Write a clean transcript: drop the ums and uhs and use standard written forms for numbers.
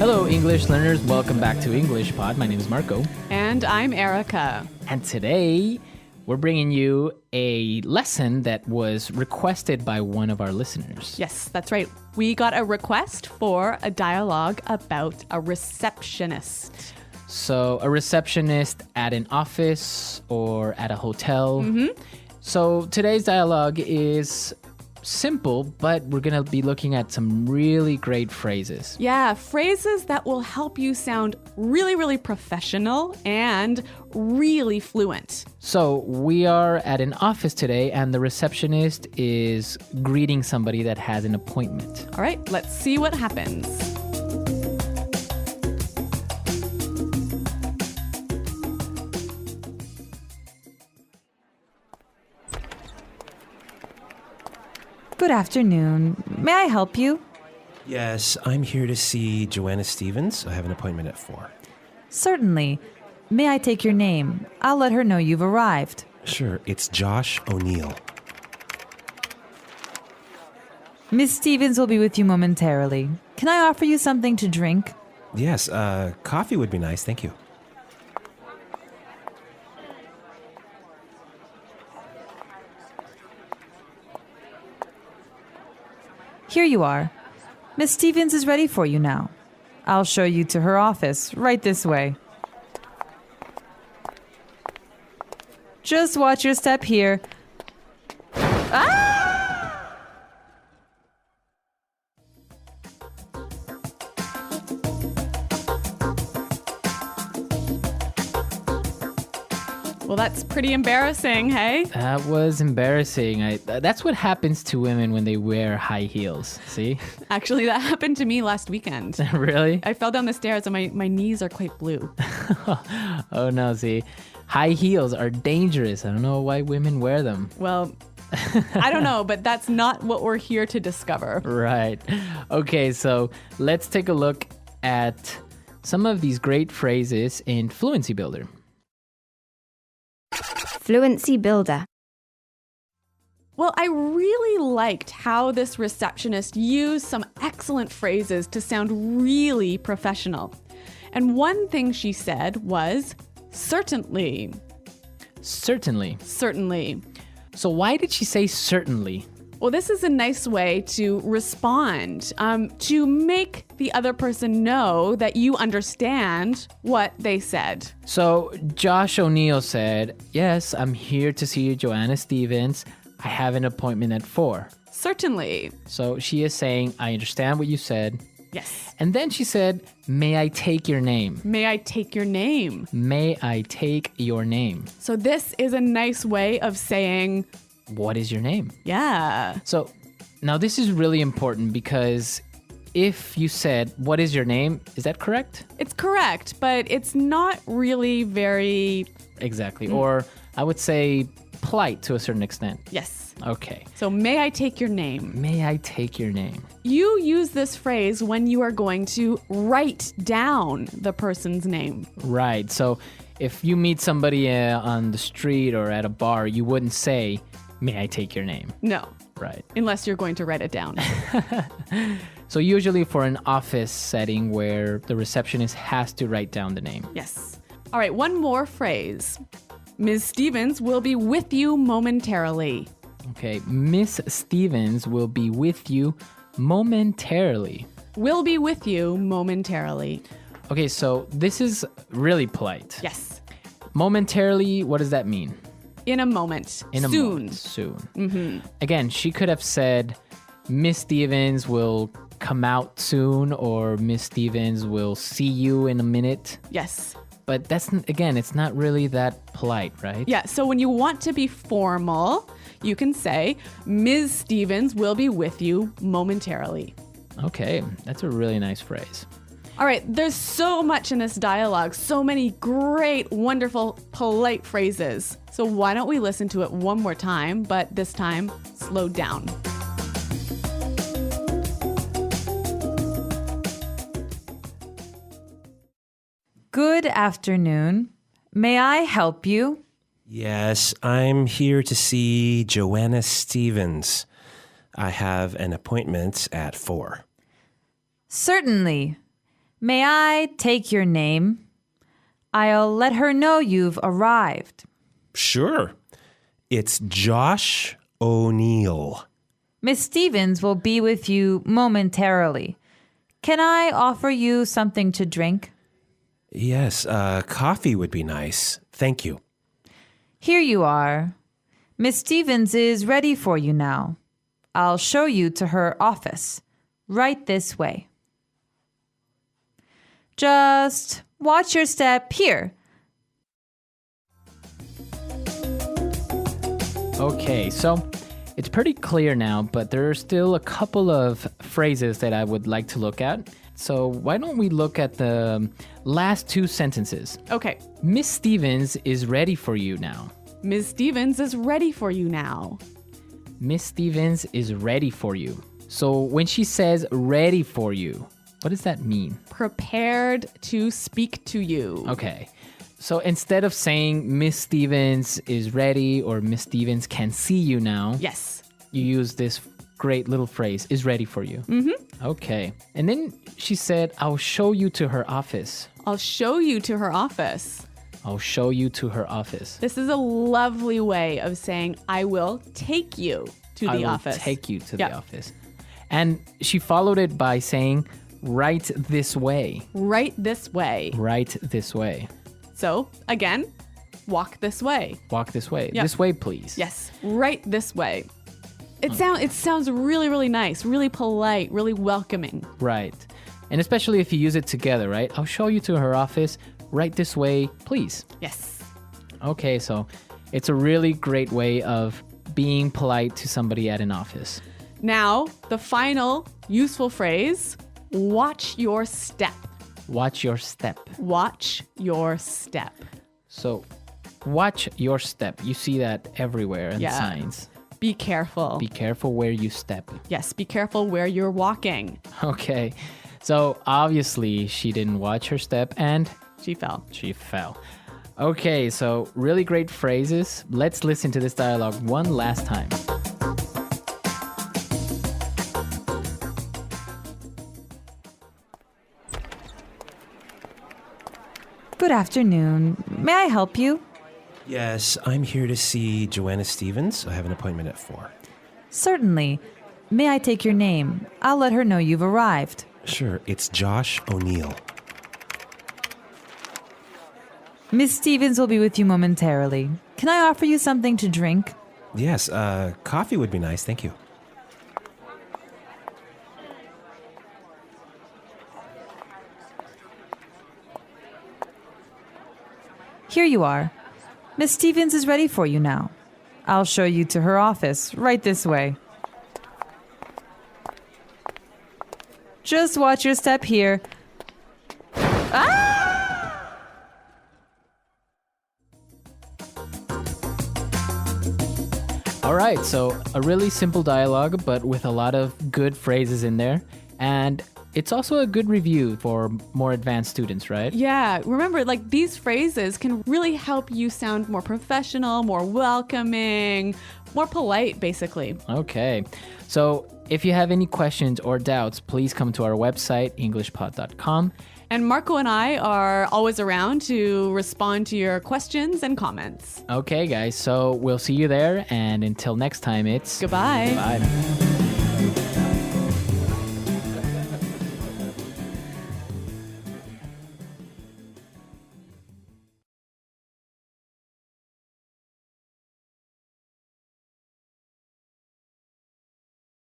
Hello, English learners. Welcome back to EnglishPod. My name is Marco. And I'm Erica. And today, we're bringing you a lesson that was requested by one of our listeners. Yes, that's right. We got a request for a dialogue about a receptionist. So, a receptionist at an office or at a hotel. So, today's dialogue is simple, but we're going to be looking at some really great phrases. Yeah, phrases that will help you sound really, really professional and really fluent. So, we are at an office today, and the receptionist is greeting somebody that has an appointment. All right, let's see what happens. Good afternoon. May I help you? Yes, I'm here to see Joanna Stevens. I have an appointment at 4. Certainly. May I take your name? I'll let her know you've arrived. Sure, it's Josh O'Neill. Miss Stevens will be with you momentarily. Can I offer you something to drink? Yes, coffee would be nice, thank you. Here you are. Miss Stevens is ready for you now. I'll show you to her office, right this way. Just watch your step here. Well, that's pretty embarrassing, hey? That was embarrassing. That's what happens to women when they wear high heels. See? Actually, that happened to me last weekend. Really? I fell down the stairs and my knees are quite blue. Oh no, see? High heels are dangerous. I don't know why women wear them. Well, I don't know, but that's not what we're here to discover. Right. Okay, so let's take a look at some of these great phrases in Fluency Builder. Fluency Builder. Well, I really liked how this receptionist used some excellent phrases to sound really professional. And one thing she said was, certainly. Certainly. Certainly. So why did she say certainly? Well, this is a nice way to respond, to make the other person know that you understand what they said. So Josh O'Neill said, yes, I'm here to see Joanna Stevens. I have an appointment at 4. Certainly. So she is saying, I understand what you said. Yes. And then she said, may I take your name? May I take your name? May I take your name? So this is a nice way of saying, what is your name? yeah. So now this is really important because if you said, what is your name? Is that correct? It's correct, but it's not really very... Exactly. Or I would say polite to a certain extent. Yes. Okay. So may I take your name? May I take your name? You use this phrase when you are going to write down the person's name. Right. So if you meet somebody on the street or at a bar, you wouldn't say, may I take your name? No. Right. Unless you're going to write it down. So usually for an office setting where the receptionist has to write down the name. Yes. All right, one more phrase. Ms. Stevens will be with you momentarily. Okay. Miss Stevens will be with you momentarily. Will be with you momentarily. Okay, so this is really polite. Yes. Momentarily, what does that mean? In a moment. In a Soon. moment. Soon. Again, she could have said, Miss Stevens will come out soon, or Miss Stevens will see you in a minute. Yes. But that's, again, it's not really that polite, right? Yeah, so when you want to be formal, you can say, Ms. Stevens will be with you momentarily. Okay, that's a really nice phrase. All right, there's so much in this dialogue, so many great, wonderful, polite phrases. So why don't we listen to it one more time, but this time, slow down. Good afternoon. May I help you? Yes, I'm here to see Joanna Stevens. I have an appointment at 4. Certainly. May I take your name? I'll let her know you've arrived. Sure. It's Josh O'Neill. Miss Stevens will be with you momentarily. Can I offer you something to drink? Yes, coffee would be nice. Thank you. Here you are. Miss Stevens is ready for you now. I'll show you to her office. Right this way. Just watch your step here. Okay, so it's pretty clear now, but there are still a couple of phrases that I would like to look at. So why don't we look at the last two sentences? Okay. Miss Stevens is ready for you now. Ms. Stevens is ready for you now. Miss Stevens is ready for you. So when she says ready for you, what does that mean? Prepared to speak to you. Okay. So instead of saying Miss Stevens is ready or Miss Stevens can see you now, Yes. you use this great little phrase, is ready for you. Mm-hmm. Okay. And then she said, I'll show you to her office. I'll show you to her office. I'll show you to her office. This is a lovely way of saying, I will take you to the office. I will take you to the office. And she followed it by saying, right this way. Right this way. Right this way. So, again, walk this way. Walk this way. Yep. This way, please. Yes, right this way. It sounds really, really nice, really polite, really welcoming. Right. And especially if you use it together, right? I'll show you to her office. Right this way, please. Yes. Okay, so it's a really great way of being polite to somebody at an office. Now, the final useful phrase, watch your step. Watch your step. Watch your step. So, watch your step. You see that everywhere in signs. Be careful. Be careful where you step. Yes, be careful where you're walking. Okay. So, obviously, she didn't watch her step and She fell. she fell. Okay, so really great phrases. Let's listen to this dialogue one last time. Good afternoon. May I help you? Yes, I'm here to see Joanna Stevens. I have an appointment at 4. Certainly. May I take your name? I'll let her know you've arrived. Sure, it's Josh O'Neill. Miss Stevens will be with you momentarily. Can I offer you something to drink? Yes, coffee would be nice. Thank you. Here you are. Miss Stevens is ready for you now. I'll show you to her office. Right this way. Just watch your step here. All right, so a really simple dialogue, but with a lot of good phrases in there. And it's also a good review for more advanced students, right? Yeah, remember, like these phrases can really help you sound more professional, more welcoming, more polite, basically. Okay, so if you have any questions or doubts, please come to our website, EnglishPod.com. And Marco and I are always around to respond to your questions and comments. Okay, guys, so we'll see you there. And until next time, it's Goodbye. Bye.